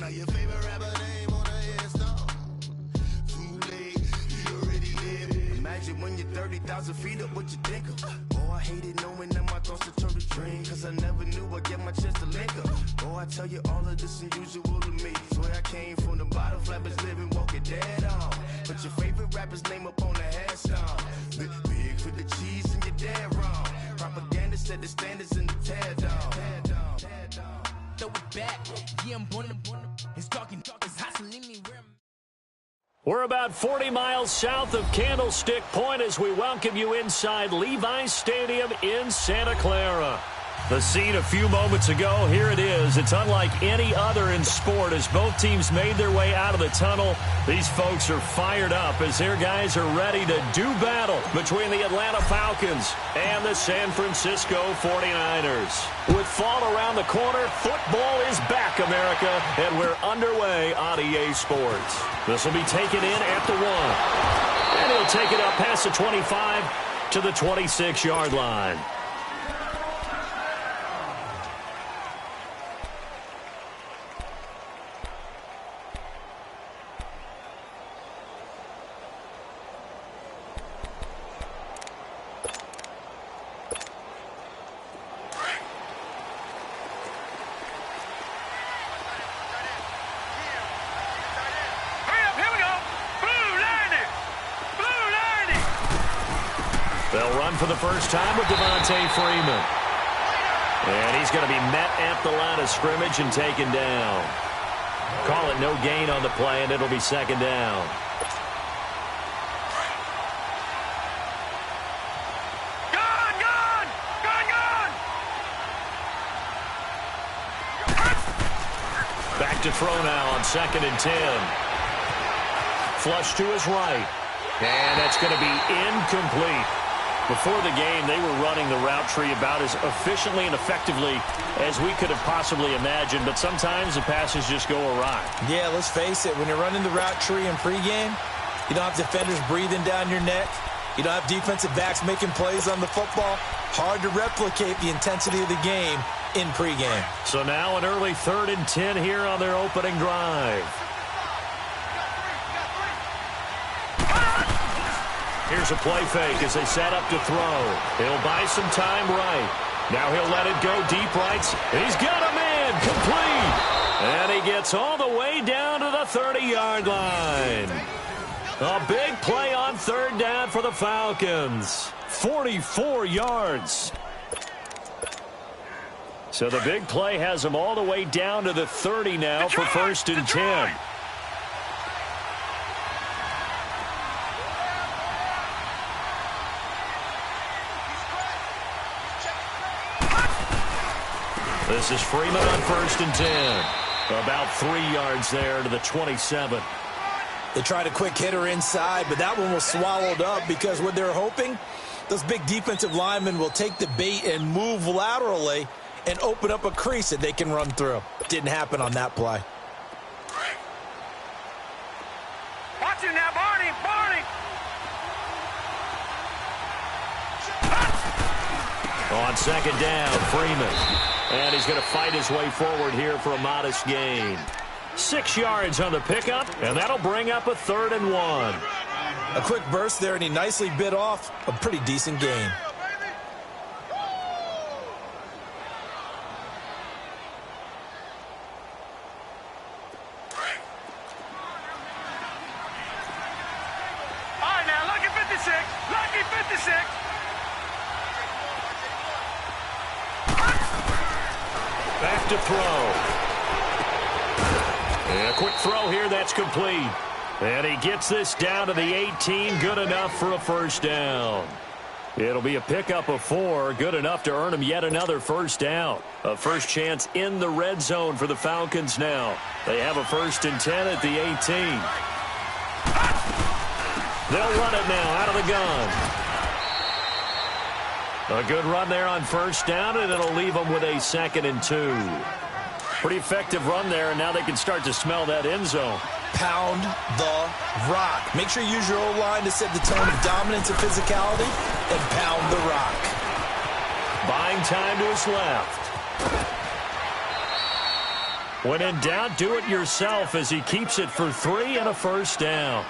Now your favorite rapper name on a headstone. Too late, you already lived. Imagine when you're 30,000 feet up, what you think of? Oh, I hated knowing that my thoughts would turn to dream, cause I never knew I'd get my chance to link up. Oh, I tell you all of this unusual to me. Swear I came from the bottom, flappers living, walking dead on. Put your favorite rapper's name up on the headstone. Big for the cheese and you're dead wrong. Propaganda set the standards in the tear down. Throw it back, yeah, I'm born to it's talking, it's hot, so leave me where I'm. We're about 40 miles south of Candlestick Point as we welcome you inside Levi's Stadium in Santa Clara. The scene a few moments ago, here it is. It's unlike any other in sport as both teams made their way out of the tunnel. These folks are fired up as their guys are ready to do battle between the Atlanta Falcons and the San Francisco 49ers. With fall around the corner, football is back, America, and we're underway on EA Sports. This will be taken in at the 1. And he'll take it up past the 25 to the 26-yard line. They'll run for the first time with Devontae Freeman. And he's going to be met at the line of scrimmage and taken down. Call it no gain on the play, and it'll be second down. Back to throw now on 2nd and 10. Flush to his right. And that's going to be incomplete. Before the game, they were running the route tree about as efficiently and effectively as we could have possibly imagined, but sometimes the passes just go awry. Yeah, let's face it. When you're running the route tree in pregame, you don't have defenders breathing down your neck. You don't have defensive backs making plays on the football. Hard to replicate the intensity of the game in pregame. So now an early 3rd and 10 here on their opening drive. Here's a play fake as they set up to throw. He'll buy some time right. Now he'll let it go deep right. He's got a man complete. And he gets all the way down to the 30-yard line. A big play on 3rd down for the Falcons. 44 yards. So the big play has them all the way down to the 30 now for 1st and 10. This is Freeman on 1st and 10. About 3 yards there to the 27. They tried a quick hitter inside, but that one was swallowed up because what they're hoping, those big defensive linemen will take the bait and move laterally and open up a crease that they can run through. Didn't happen on that play. Watch him now, Barney! On 2nd down, Freeman. And he's going to fight his way forward here for a modest gain. 6 yards on the pickup, and that'll bring up a 3rd and 1. A quick burst there, and he nicely bit off a pretty decent gain. All right, now, lucky 56. Lucky 56. Back to throw. And a quick throw here, that's complete. And he gets this down to the 18, good enough for a 1st down. It'll be a pickup of 4, good enough to earn him yet another 1st down. A first chance in the red zone for the Falcons now. They have a 1st and 10 at the 18. They'll run it now out of the gun. A good run there on 1st down, and it'll leave them with a 2nd and 2. Pretty effective run there, and now they can start to smell that end zone. Pound the rock. Make sure you use your O-line to set the tone of dominance and physicality, and pound the rock. Buying time to his left. When in doubt, do it yourself as he keeps it for 3 and a first down.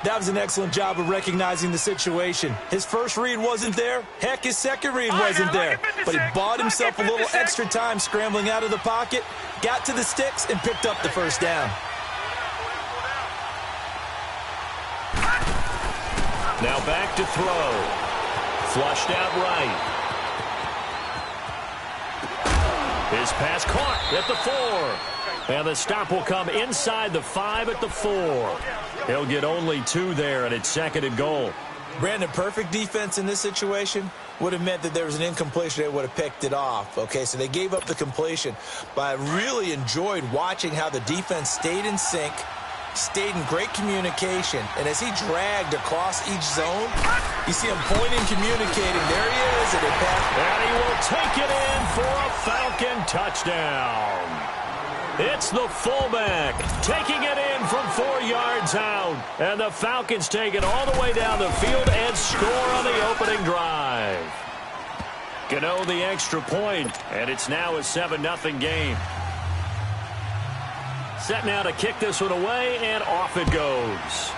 That was an excellent job of recognizing the situation. His first read wasn't there. Heck, his second read wasn't there. But he bought himself a little extra time scrambling out of the pocket, got to the sticks, and picked up the first down. Now back to throw. Flushed out right. His pass caught at the 4. And the stop will come inside the 5 at the 4. He'll get only 2 there, and it's 2nd and goal. Brandon, perfect defense in this situation would have meant that there was an incompletion. They would have picked it off. Okay, so they gave up the completion. But I really enjoyed watching how the defense stayed in sync, stayed in great communication, and as he dragged across each zone, you see him pointing, communicating. There he is, and he will take it in for a Falcon touchdown. It's the fullback taking it in from 4 yards out, and the Falcons take it all the way down the field and score on the opening drive. Gano the extra point, and it's now a 7-0 game. Set now to kick this one away, and off it goes.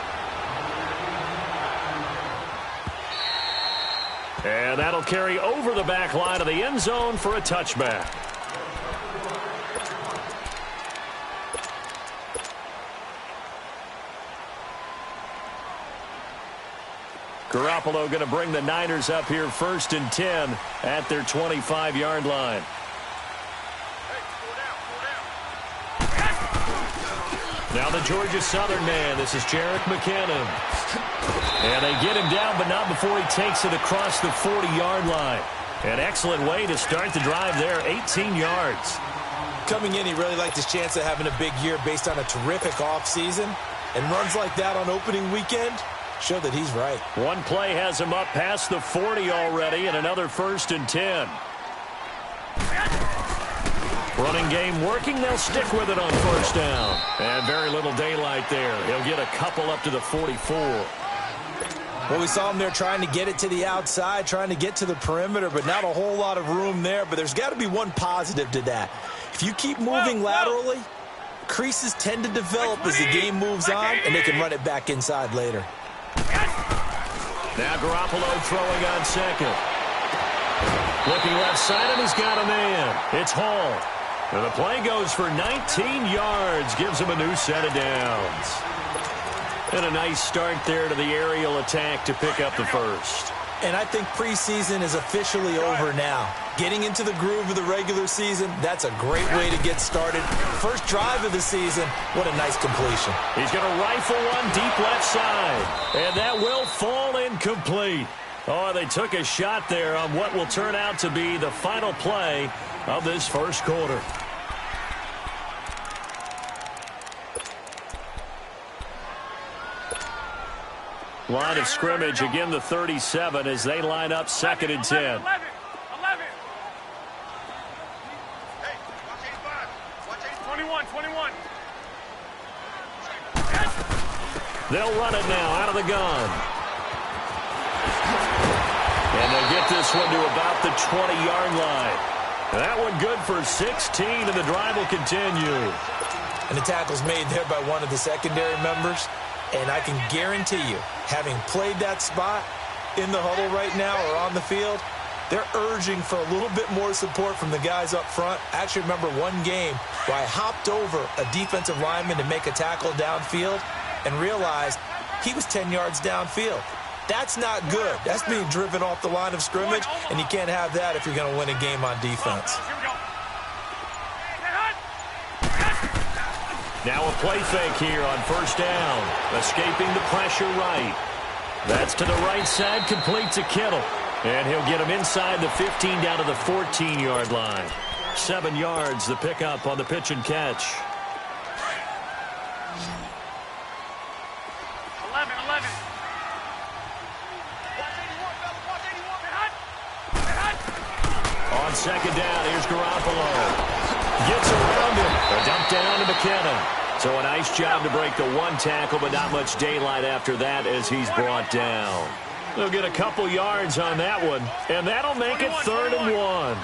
And that'll carry over the back line of the end zone for a touchback. Garoppolo going to bring the Niners up here 1st and 10 at their 25-yard line. Now the Georgia Southern man. This is Jerick McKinnon. And they get him down, but not before he takes it across the 40-yard line. An excellent way to start the drive there, 18 yards. Coming in, he really liked his chance of having a big year based on a terrific offseason. And runs like that on opening weekend show that he's right. One play has him up past the 40 already, and another 1st and 10. Running game working. They'll stick with it on 1st down. And very little daylight there. He'll get a couple up to the 44. Well, we saw him there trying to get it to the outside, trying to get to the perimeter, but not a whole lot of room there. But there's got to be one positive to that. If you keep moving laterally, creases tend to develop as the game moves on, and they can run it back inside later. Now Garoppolo throwing on 2nd. Looking left side, and he's got a man. It's Hall. And the play goes for 19 yards. Gives him a new set of downs. And a nice start there to the aerial attack to pick up the 1st. And I think preseason is officially over now. Getting into the groove of the regular season, that's a great way to get started. First drive of the season, what a nice completion. He's going to rifle one deep left side. And that will fall incomplete. Oh, they took a shot there on what will turn out to be the final play of this 1st quarter. Line of scrimmage, again the 37 as they line up 2nd and 10. 11. Hey, watch 21. They'll run it now out of the gun. And they'll get this one to about the 20-yard line. That one good for 16, and the drive will continue. And the tackle's made there by one of the secondary members. And I can guarantee you, having played that spot in the huddle right now or on the field, they're urging for a little bit more support from the guys up front. I actually remember one game where I hopped over a defensive lineman to make a tackle downfield and realized he was 10 yards downfield. That's not good. That's being driven off the line of scrimmage, and you can't have that if you're going to win a game on defense. Now a play fake here on 1st down. Escaping the pressure right. That's to the right side, complete to Kittle. And he'll get him inside the 15 down to the 14-yard line. 7 yards, the pickup on the pitch and catch. 11. On 2nd down, here's Garoppolo. Gets around him. A dump down to McKinnon. So a nice job to break the one tackle, but not much daylight after that as he's brought down. They'll get a couple yards on that one, and that'll make it 3rd and 1.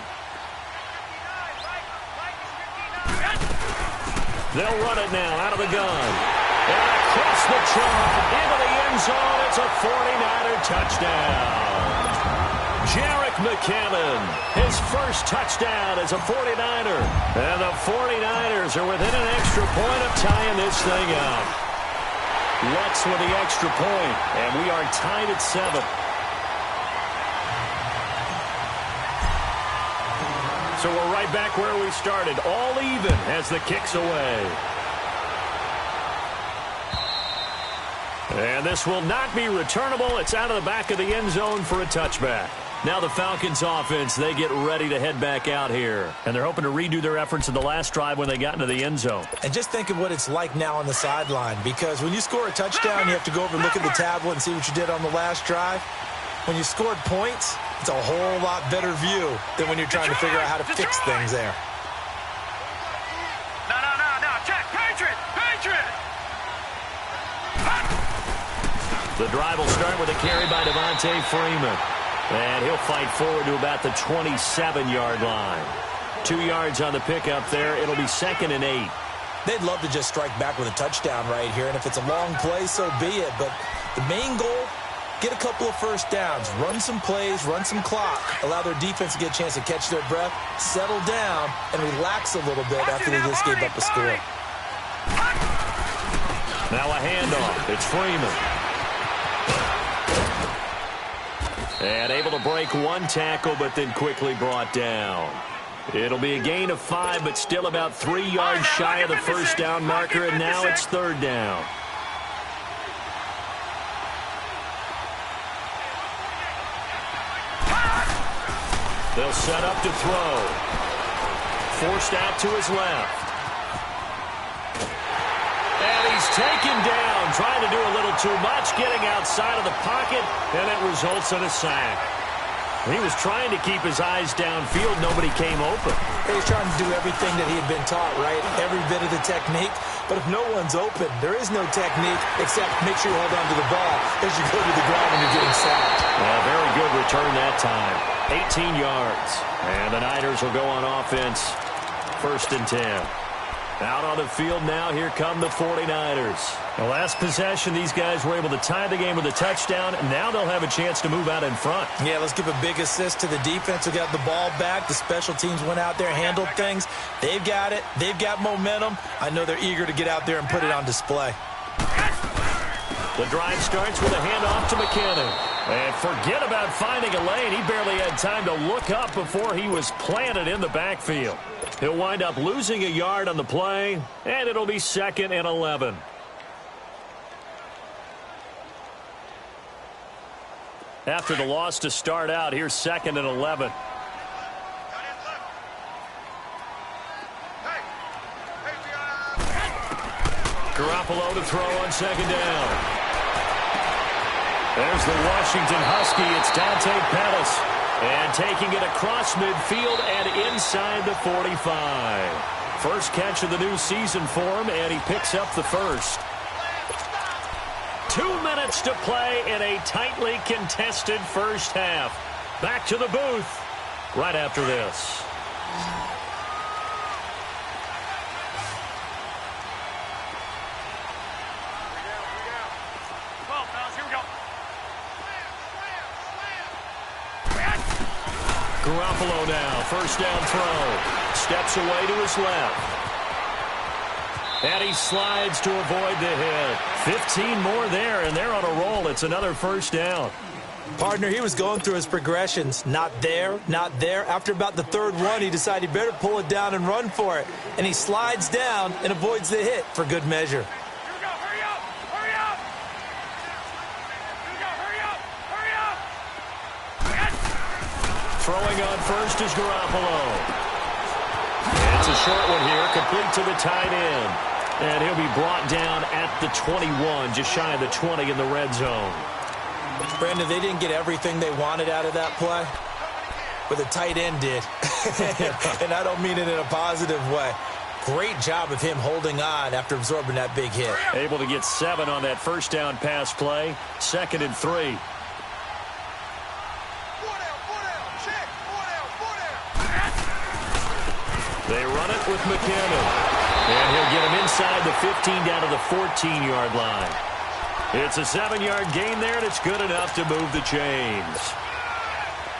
They'll run it now out of the gun. And across the chalk into the end zone. It's a 49er touchdown. Jerick McCammon, his first touchdown as a 49er. And the 49ers are within an extra point of tying this thing up. Lutz with the extra point, and we are tied at 7. So we're right back where we started, all even as the kick's away. And this will not be returnable. It's out of the back of the end zone for a touchback. Now the Falcons offense, they get ready to head back out here. And they're hoping to redo their efforts in the last drive when they got into the end zone. And just think of what it's like now on the sideline, because when you score a touchdown, you have to go over and look at the tablet and see what you did on the last drive. When you scored points, it's a whole lot better view than when you're trying to figure out how to fix things there. No. Check. Patriot. The drive will start with a carry by Devontae Freeman. And he'll fight forward to about the 27-yard line. 2 yards on the pickup there. It'll be 2nd and 8. They'd love to just strike back with a touchdown right here. And if it's a long play, so be it. But the main goal, get a couple of first downs. Run some plays, run some clock. Allow their defense to get a chance to catch their breath, settle down, and relax a little bit after they just gave up a score. Now a handoff. It's Freeman. And able to break one tackle, but then quickly brought down. It'll be a gain of 5, but still about 3 yards shy of the first down marker, and now it's 3rd down. They'll set up to throw. Forced out to his left. And he's taken down, trying to do a little too much, getting outside of the pocket, and it results in a sack. He was trying to keep his eyes downfield. Nobody came open. He's trying to do everything that he had been taught, right? Every bit of the technique. But if no one's open, there is no technique except make sure you hold on to the ball as you go to the ground when you're getting sacked. Very good return that time. 18 yards. And the Niners will go on offense. 1st and 10. Out on the field now, here come the 49ers. The last possession, these guys were able to tie the game with a touchdown, and now they'll have a chance to move out in front. Yeah, let's give a big assist to the defense who got the ball back. The special teams went out there, handled things. They've got it. They've got momentum. I know they're eager to get out there and put it on display. The drive starts with a handoff to McCammon. And forget about finding a lane. He barely had time to look up before he was planted in the backfield. He'll wind up losing a yard on the play, and it'll be 2nd and 11. After the loss to start out, here's 2nd and 11. Garoppolo to throw on 2nd down. There's the Washington Husky. It's Dante Pettis. And taking it across midfield and inside the 45. First catch of the new season for him, and he picks up the first. 2 minutes to play in a tightly contested first half. Back to the booth right after this. Garoppolo now, first down throw. Steps away to his left. And he slides to avoid the hit. 15 more there, and they're on a roll. It's another first down. Partner, he was going through his progressions. Not there, not there. After about the 3rd one, he decided he better pull it down and run for it. And he slides down and avoids the hit for good measure. Throwing on first is Garoppolo. And it's a short one here, complete to the tight end. And he'll be brought down at the 21, just shy of the 20 in the red zone. Brandon, they didn't get everything they wanted out of that play, but the tight end did. And I don't mean it in a positive way. Great job of him holding on after absorbing that big hit. Able to get 7 on that first down pass play. 2nd and 3. They run it with McCammon. And he'll get him inside the 15 down to the 14-yard line. It's a 7-yard gain there, and it's good enough to move the chains.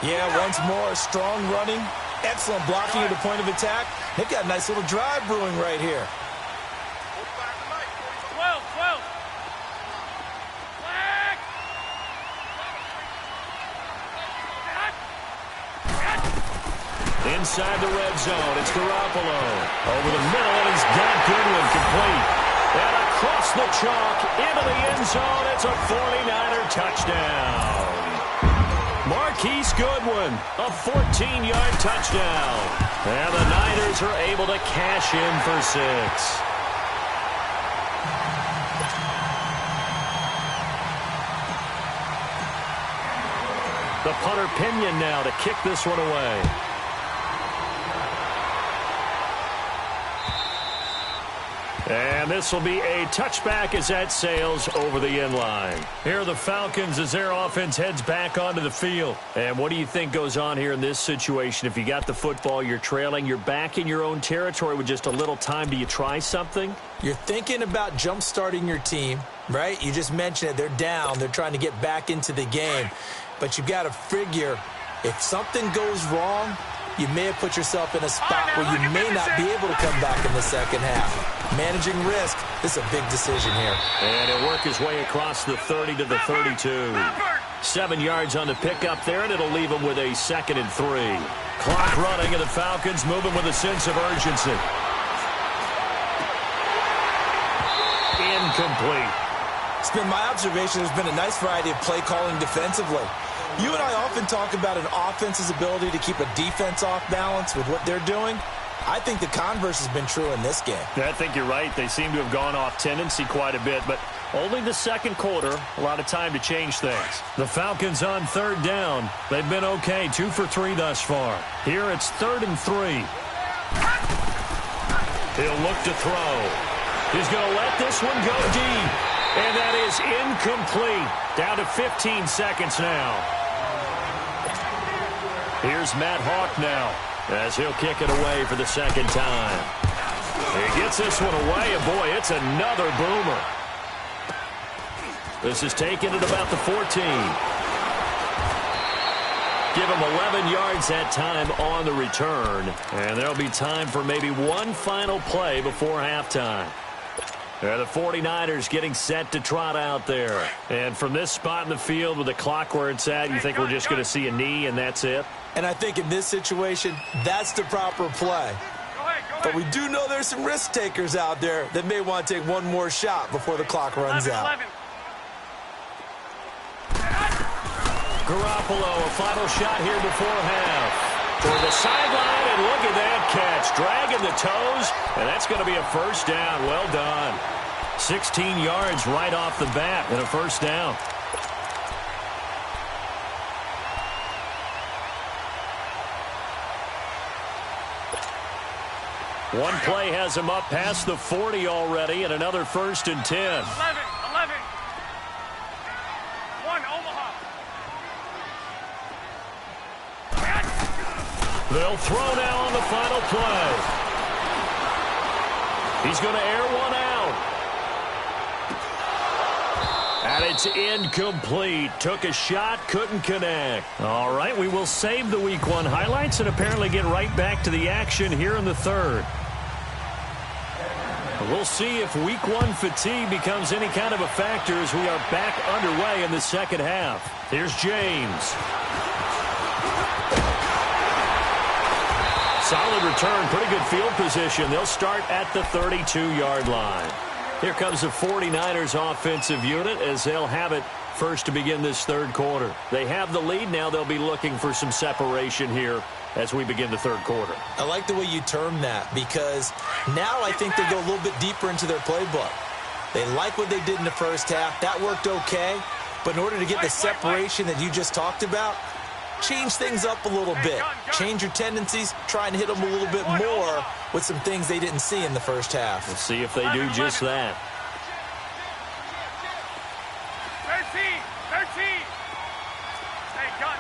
Yeah, once more, strong running, excellent blocking at the point of attack. They've got a nice little drive brewing right here. 12. Inside the red zone, it's Garoppolo. Over the middle, and he's got Goodwin complete. And across the chalk, into the end zone, it's a 49er touchdown. Marquise Goodwin, a 14-yard touchdown. And the Niners are able to cash in for 6. The punter Pinion now to kick this one away. And this will be a touchback as that sails over the end line. Here are the Falcons as their offense heads back onto the field. And what do you think goes on here in this situation? If you got the football, you're trailing, you're back in your own territory with just a little time. Do you try something? You're thinking about jump-starting your team, right? You just mentioned it. They're down. They're trying to get back into the game. But you've got to figure if something goes wrong, you may have put yourself in a spot where you may not be able to come back in the second half. Managing risk, this is a big decision here. And he'll work his way across the 30 to the 32. 7 yards on the pickup there, and it'll leave him with a 2nd and 3. Clock running, and the Falcons moving with a sense of urgency. Incomplete. It's been my observation there's been a nice variety of play calling defensively. You and I often talk about an offense's ability to keep a defense off balance with what they're doing. I think the converse has been true in this game. I think you're right. They seem to have gone off tendency quite a bit, but only the second quarter, a lot of time to change things. The Falcons on 3rd down. They've been okay, 2 for 3 thus far. Here it's 3rd and 3. He'll look to throw. He's going to let this one go deep. And that is incomplete. Down to 15 seconds now. Here's Matt Hawk now as he'll kick it away for the 2nd time. He gets this one away, and boy, it's another boomer. This is taken at about the 14. Give him 11 yards that time on the return, and there'll be time for maybe one final play before halftime. The 49ers getting set to trot out there. And from this spot in the field with the clock where it's at, you think we're just going to see a knee and that's it? And I think in this situation, that's the proper play. But we do know there's some risk takers out there that may want to take one more shot before the clock runs out. Garoppolo, a final shot here before half. For the sideline, and look at that catch. Dragging the toes, and that's going to be a 1st down. Well done. 16 yards right off the bat and a 1st down. One play has him up past the 40 already, and another 1st and 10. 11. 1, Omaha. They'll throw now on the final play. He's going to air one out. And it's incomplete. Took a shot, couldn't connect. All right, we will save the Week 1 highlights and apparently get right back to the action here in the 3rd. We'll see if Week 1 fatigue becomes any kind of a factor as we are back underway in the 2nd half. Here's James. Solid return, pretty good field position. They'll start at the 32-yard line. Here comes the 49ers offensive unit as they'll have it first to begin this 3rd quarter. They have the lead. Now they'll be looking for some separation here as we begin the 3rd quarter. I like the way you term that because now I think they go a little bit deeper into their playbook. They like what they did in the 1st half. That worked okay. But in order to get the separation that you just talked about, change things up a little bit. Change your tendencies, try and hit them a little bit more with some things they didn't see in the 1st half. We'll see if they do just that. 13. Hey, gun.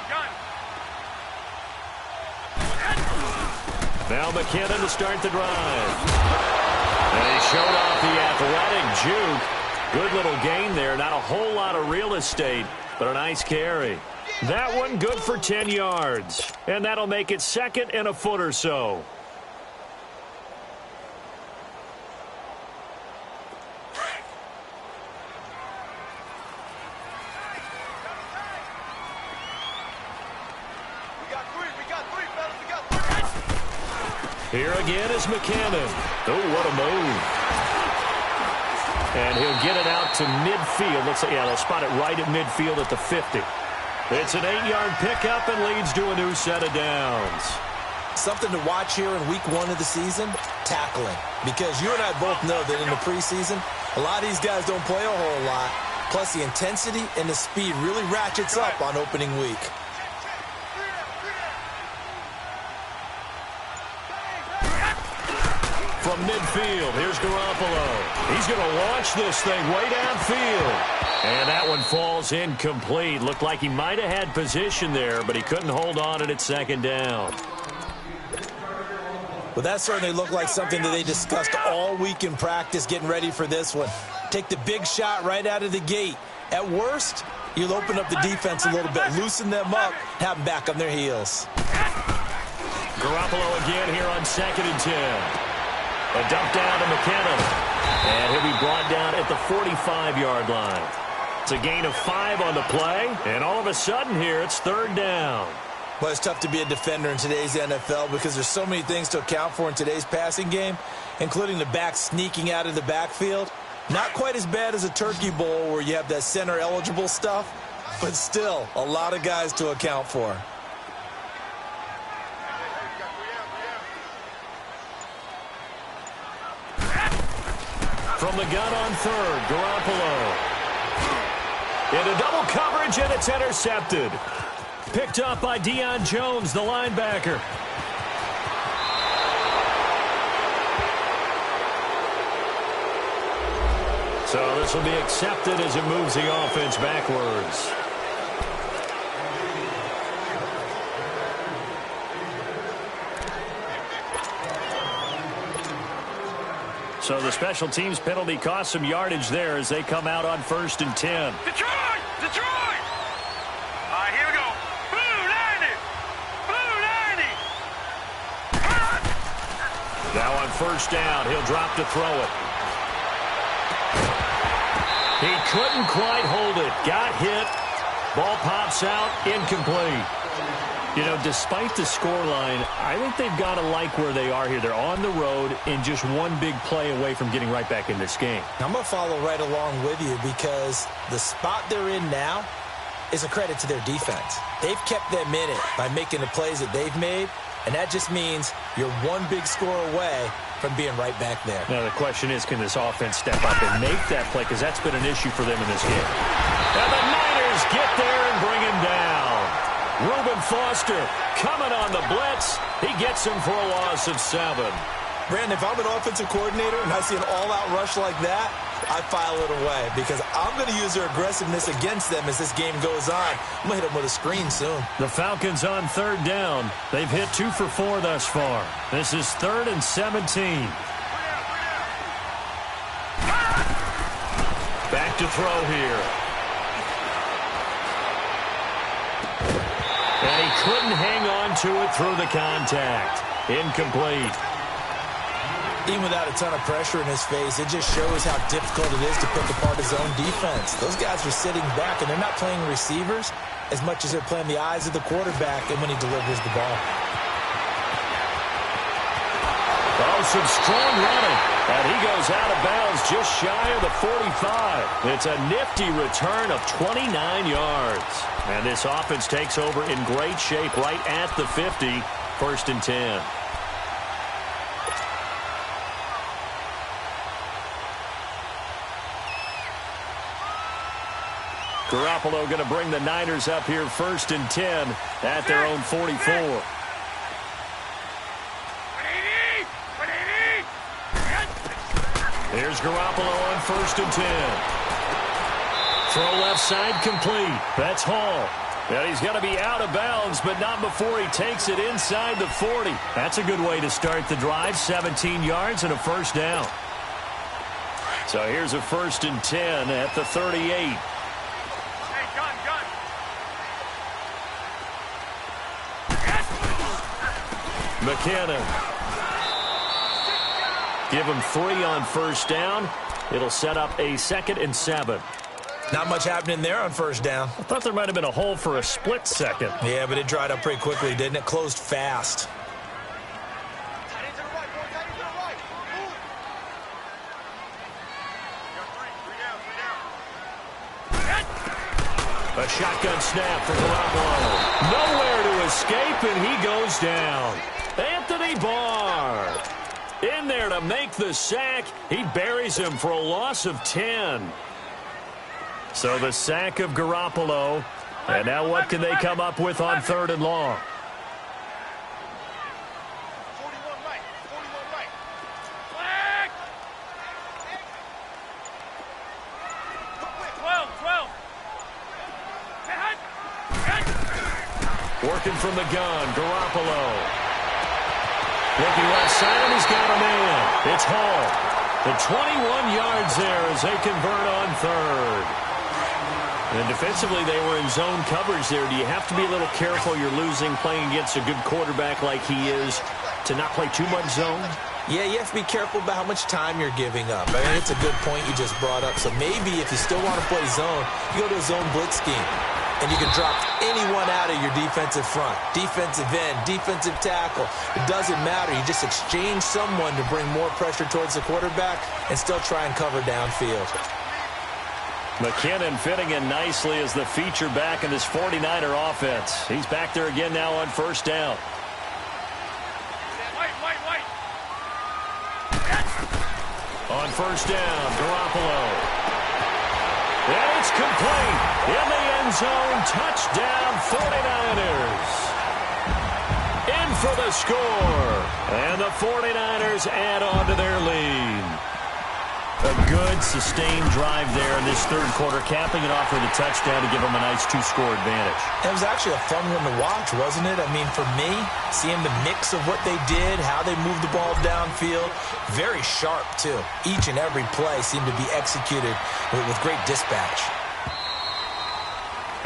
Now McKinnon to start the drive. And he showed off the athletic juke. Good little gain there. Not a whole lot of real estate, but a nice carry. That one good for 10 yards. And that'll make it second and a foot or so. Here again is McCannon. Oh, what a move. And he'll get it out to midfield. Looks like, yeah, they'll spot it right at midfield at the 50. It's an 8-yard pickup and leads to a new set of downs. Something to watch here in week 1 of the season, tackling. Because you and I both know that in the preseason, a lot of these guys don't play a whole lot. Plus, the intensity and the speed really ratchets up on opening week. From midfield, here's Garoppolo. He's going to launch this thing way downfield. And that one falls incomplete. Looked like he might have had position there, but he couldn't hold on at second down. Well, that certainly looked like something that they discussed all week in practice getting ready for this one. Take the big shot right out of the gate. At worst, you'll open up the defense a little bit, loosen them up, have them back on their heels. Garoppolo again here on 2nd and 10. A dump down to McKinnon. And he'll be brought down at the 45-yard line. It's a gain of 5 on the play. And all of a sudden here, it's 3rd down. Well, it's tough to be a defender in today's NFL because there's so many things to account for in today's passing game, including the back sneaking out of the backfield. Not quite as bad as a turkey bowl where you have that center-eligible stuff, but still a lot of guys to account for. From the gun on 3rd, Garoppolo. Into double coverage, and it's intercepted. Picked up by Deion Jones, the linebacker. So this will be accepted as it moves the offense backwards. So the special teams penalty cost some yardage there as they come out on 1st and 10. Detroit! Detroit! All right, here we go. Blue 90! Blue 90! Now on 1st down, he'll drop to throw it. He couldn't quite hold it. Got hit. Ball pops out. Incomplete. You know, despite the scoreline, I think they've got to like where they are here. They're on the road and just one big play away from getting right back in this game. I'm going to follow right along with you because the spot they're in now is a credit to their defense. They've kept them in it by making the plays that they've made, and that just means you're one big score away from being right back there. Now, the question is, can this offense step up and make that play? Because that's been an issue for them in this game. And the Niners get there and bring him down. Reuben Foster coming on the blitz. He gets him for a loss of 7. Brandon, if I'm an offensive coordinator and I see an all-out rush like that, I file it away because I'm going to use their aggressiveness against them as this game goes on. I'm going to hit them with a screen soon. The Falcons on 3rd down. They've hit 2 for 4 thus far. This is 3rd and 17. Back to throw here. And he couldn't hang on to it through the contact. Incomplete. Even without a ton of pressure in his face, it just shows how difficult it is to pick apart his own defense. Those guys are sitting back, and they're not playing receivers as much as they're playing the eyes of the quarterback and when he delivers the ball. Oh, some strong running. And he goes out of bounds just shy of the 45. It's a nifty return of 29 yards. And this offense takes over in great shape right at the 50. 1st and 10. Garoppolo going to bring the Niners up here 1st and 10 at their own 44. Here's Garoppolo on 1st and 10. Throw left side complete. That's Hall. Well, he's got to be out of bounds, but not before he takes it inside the 40. That's a good way to start the drive. 17 yards and a 1st down. So here's a 1st and 10 at the 38. Hey, gun. McKinnon. Give him 3 on 1st down. It'll set up a 2nd and 7. Not much happening there on 1st down. I thought there might have been a hole for a split second. Yeah, but it dried up pretty quickly, didn't it? Closed fast. A shotgun snap for Garoppolo. Nowhere to escape, and he goes down. Anthony Barr in there to make the sack. He buries him for a loss of 10. So the sack of Garoppolo. And now what can they come up with on 3rd and long? 41 right. 12. Working from the gun, Garoppolo. Looking left side, and he's got a man. It's Hall. The 21 yards there as they convert on 3rd. And defensively, they were in zone coverage there. Do you have to be a little careful? You're losing playing against a good quarterback like he is to not play too much zone? Yeah, you have to be careful about how much time you're giving up. I mean, it's a good point you just brought up. So maybe if you still want to play zone, you go to a zone blitz scheme. And you can drop anyone out of your defensive front. Defensive end, defensive tackle. It doesn't matter. You just exchange someone to bring more pressure towards the quarterback and still try and cover downfield. McKinnon fitting in nicely as the feature back in this 49er offense. He's back there again now on 1st down. White. On 1st down, Garoppolo. And it's complete. In the end zone, touchdown 49ers. In for the score. And the 49ers add on to their lead. A good, sustained drive there in this 3rd quarter, capping it off with a touchdown to give them a nice 2-score advantage. It was actually a fun one to watch, wasn't it? I mean, for me, seeing the mix of what they did, how they moved the ball downfield, very sharp, too. Each and every play seemed to be executed with great dispatch.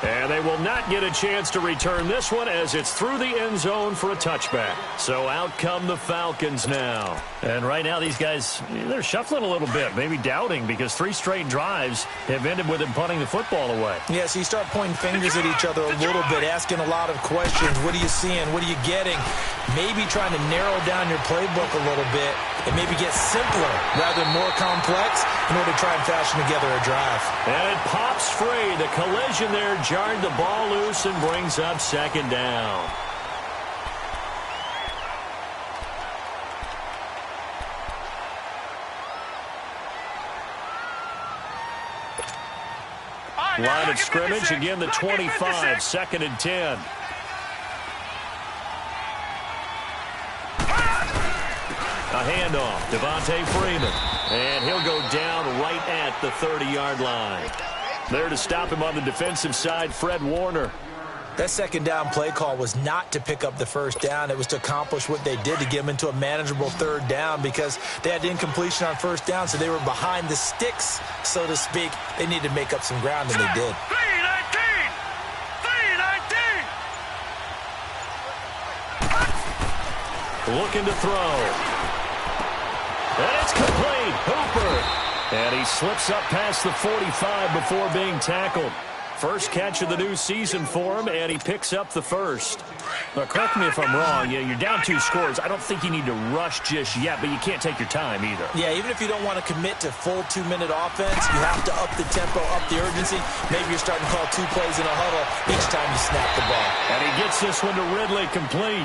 And they will not get a chance to return this one as it's through the end zone for a touchback. So out come the Falcons now. And right now these guys, they're shuffling a little bit, maybe doubting because 3 straight drives have ended with them punting the football away. Yeah, so you start pointing fingers at each other a little bit, asking a lot of questions. What are you seeing? What are you getting? Maybe trying to narrow down your playbook a little bit and maybe get simpler rather than more complex in order to try and fashion together a drive. And it pops free. The collision there jarred the ball loose and brings up 2nd down. Line of scrimmage, again the 25, 2nd and 10. A handoff, Devontae Freeman. And he'll go down right at the 30-yard line. There to stop him on the defensive side, Fred Warner. That 2nd down play call was not to pick up the 1st down. It was to accomplish what they did to get them into a manageable 3rd down because they had incompletion on 1st down, so they were behind the sticks, so to speak. They needed to make up some ground, and they did. 3-19! Looking to throw. And it's complete. Hooper. And he slips up past the 45 before being tackled. First catch of the new season for him, and he picks up the 1st. Now, correct me if I'm wrong. Yeah, you're down 2 scores. I don't think you need to rush just yet, but you can't take your time either. Yeah, even if you don't want to commit to full 2-minute offense, you have to up the tempo, up the urgency. Maybe you're starting to call 2 plays in a huddle each time you snap the ball. And he gets this one to Ridley complete.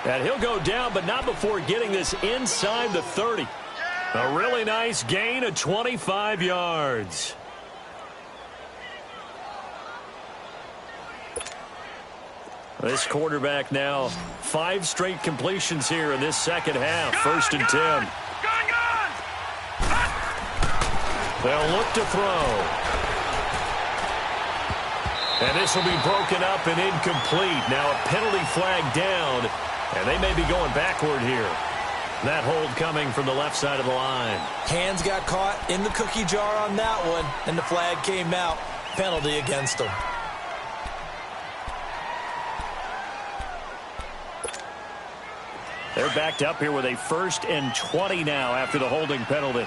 And he'll go down, but not before getting this inside the 30. A really nice gain of 25 yards. This quarterback now 5 straight completions here in this 2nd half. 1st and 10. They'll look to throw. And this will be broken up and incomplete. Now a penalty flag down, and they may be going backward here. That hold coming from the left side of the line. Hands got caught in the cookie jar on that one, and the flag came out. Penalty against them. They're backed up here with a 1st and 20 now after the holding penalty.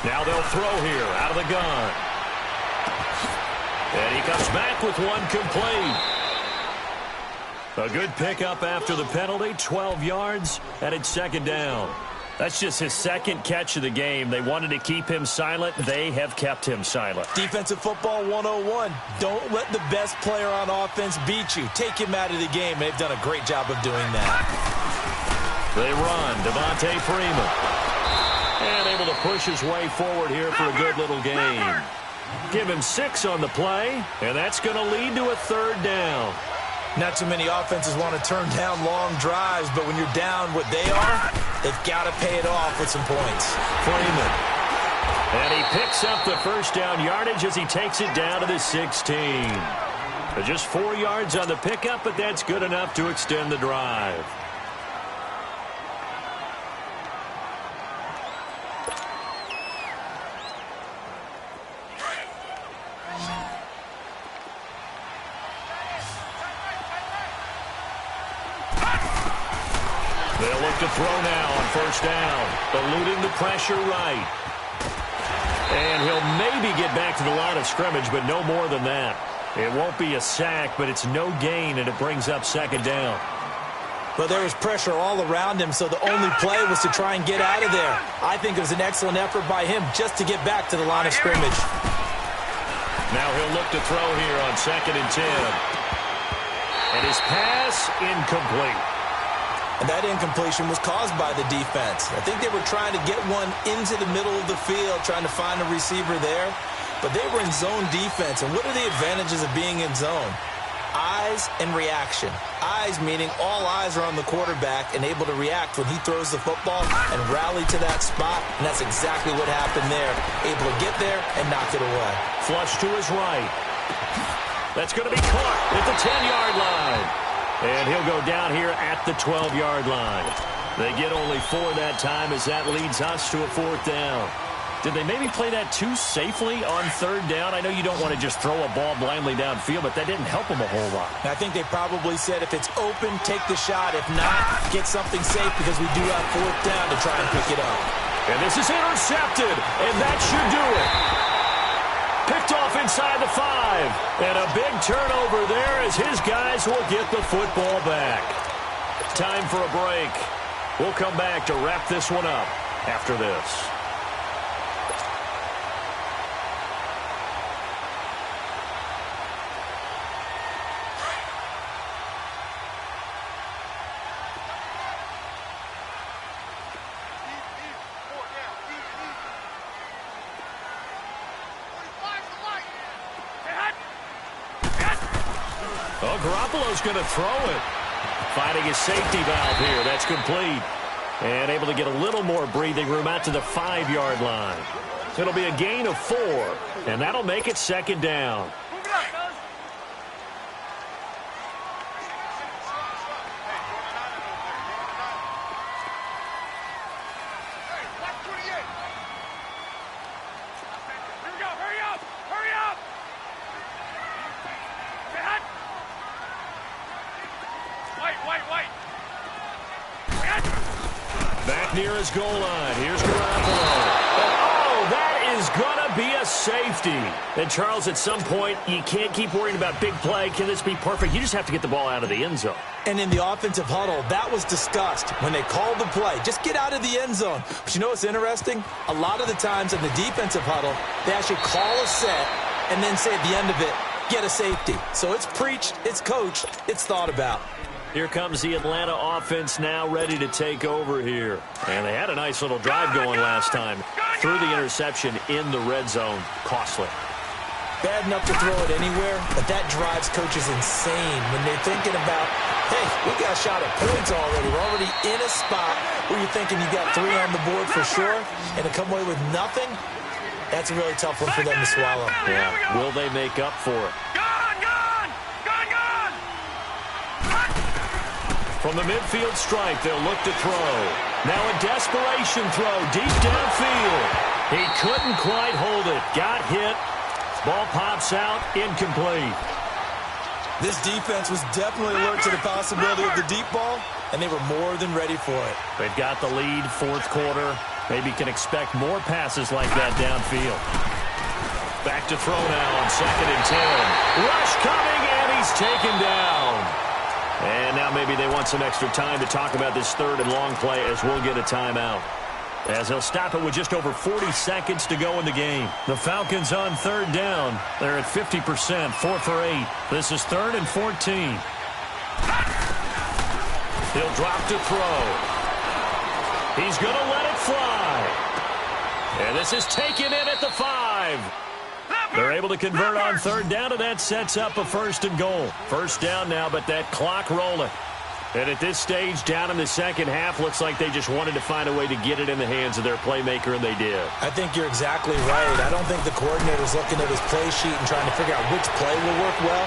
Now they'll throw here out of the gun. And he comes back with one complete. A good pickup after the penalty, 12 yards, and it's 2nd down. That's just his 2nd catch of the game. They wanted to keep him silent. They have kept him silent. Defensive football 101. Don't let the best player on offense beat you. Take him out of the game. They've done a great job of doing that. They run. Devontae Freeman. And able to push his way forward here for a good little gain. Give him 6 on the play, and that's going to lead to a 3rd down. Not too many offenses want to turn down long drives, but when you're down what they are, they've got to pay it off with some points. Freeman. And he picks up the 1st down yardage as he takes it down to the 16. Just 4 yards on the pickup, but that's good enough to extend the drive. They'll look to throw now on 1st down. Eluding the pressure right. And he'll maybe get back to the line of scrimmage, but no more than that. It won't be a sack, but it's no gain, and it brings up 2nd down. Well, there was pressure all around him, so the only play was to try and get out of there. I think it was an excellent effort by him just to get back to the line of scrimmage. Now he'll look to throw here on 2nd and 10. And his pass incomplete. And that incompletion was caused by the defense. I think they were trying to get one into the middle of the field, trying to find a receiver there. But they were in zone defense. And what are the advantages of being in zone? Eyes and reaction. Eyes meaning all eyes are on the quarterback and able to react when he throws the football and rally to that spot. And that's exactly what happened there. Able to get there and knock it away. Flush to his right. That's going to be caught at the 10-yard line. And he'll go down here at the 12-yard line. They get only 4 that time as that leads us to a 4th down. Did they maybe play that too safely on 3rd down? I know you don't want to just throw a ball blindly downfield, but that didn't help them a whole lot. I think they probably said if it's open, take the shot. If not, get something safe because we do have 4th down to try and pick it up. And this is intercepted, and that should do it. Picked off inside the 5. And a big turnover there as his guys will get the football back. Time for a break. We'll come back to wrap this one up after this. Oh, Garoppolo's going to throw it. Finding his safety valve here. That's complete. And able to get a little more breathing room out to the 5-yard line. It'll be a gain of 4. And that'll make it 2nd down. Back near his goal line. Here's Garoppolo. Oh, that is going to be a safety. And, Charles, at some point, you can't keep worrying about big play. Can this be perfect? You just have to get the ball out of the end zone. And in the offensive huddle, that was discussed when they called the play. Just get out of the end zone. But you know what's interesting? A lot of the times in the defensive huddle, they actually call a set and then say at the end of it, get a safety. So it's preached, it's coached, it's thought about. Here comes the Atlanta offense now ready to take over here. And they had a nice little drive going last time. Threw the interception in the red zone. Costly. Bad enough to throw it anywhere, but that drives coaches insane when they're thinking about, hey, we got a shot at points already. We're already in a spot where you're thinking you got 3 on the board for sure, and to come away with nothing, that's a really tough one for them to swallow. Yeah, will they make up for it? From the midfield stripe, they'll look to throw. Now a desperation throw deep downfield. He couldn't quite hold it. Got hit. Ball pops out, incomplete. This defense was definitely alert to the possibility of the deep ball, and they were more than ready for it. They've got the lead, fourth quarter. Maybe can expect more passes like that downfield. Back to throw now on 2nd and 10. Rush coming, and he's taken down. And now maybe they want some extra time to talk about this 3rd and long play as we'll get a timeout. As they'll stop it with just over 40 seconds to go in the game. The Falcons on 3rd down. They're at 50%, 4 for 8. This is 3rd and 14. He'll drop to throw. He's going to let it fly. And this is taken in at the 5. They're able to convert on 3rd down, and that sets up a 1st and goal. 1st down now, but that clock rolling. And at this stage, down in the second half, looks like they just wanted to find a way to get it in the hands of their playmaker, and they did. I think you're exactly right. I don't think the coordinator's looking at his play sheet and trying to figure out which play will work well.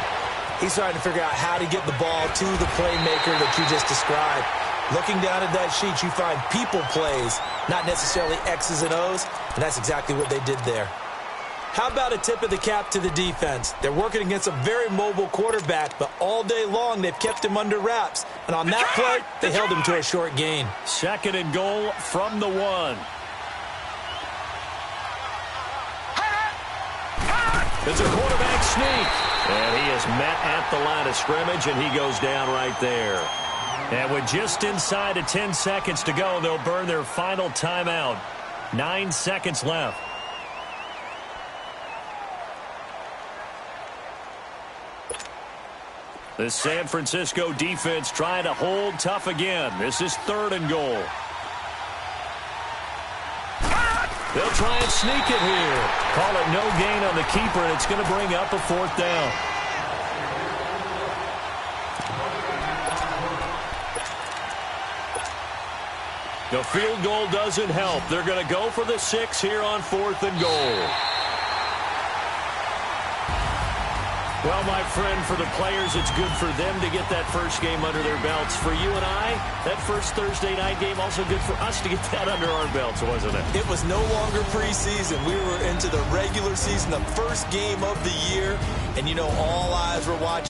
He's trying to figure out how to get the ball to the playmaker that you just described. Looking down at that sheet, you find people plays, not necessarily X's and O's, and that's exactly what they did there. How about a tip of the cap to the defense? They're working against a very mobile quarterback, but all day long they've kept him under wraps. And on that play, they held him to a short gain. 2nd and goal from the 1. It's a quarterback sneak. And he is met at the line of scrimmage, and he goes down right there. And with just inside of 10 seconds to go, they'll burn their final timeout. 9 seconds left. The San Francisco defense trying to hold tough again. This is 3rd and goal. They'll try and sneak it here. Call it no gain on the keeper, and it's going to bring up a 4th down. The field goal doesn't help. They're going to go for the 6 here on 4th and goal. Well, my friend, for the players, it's good for them to get that first game under their belts. For you and I, that first Thursday night game, also good for us to get that under our belts, wasn't it? It was no longer preseason. We were into the regular season, the first game of the year. And, you know, all eyes were watching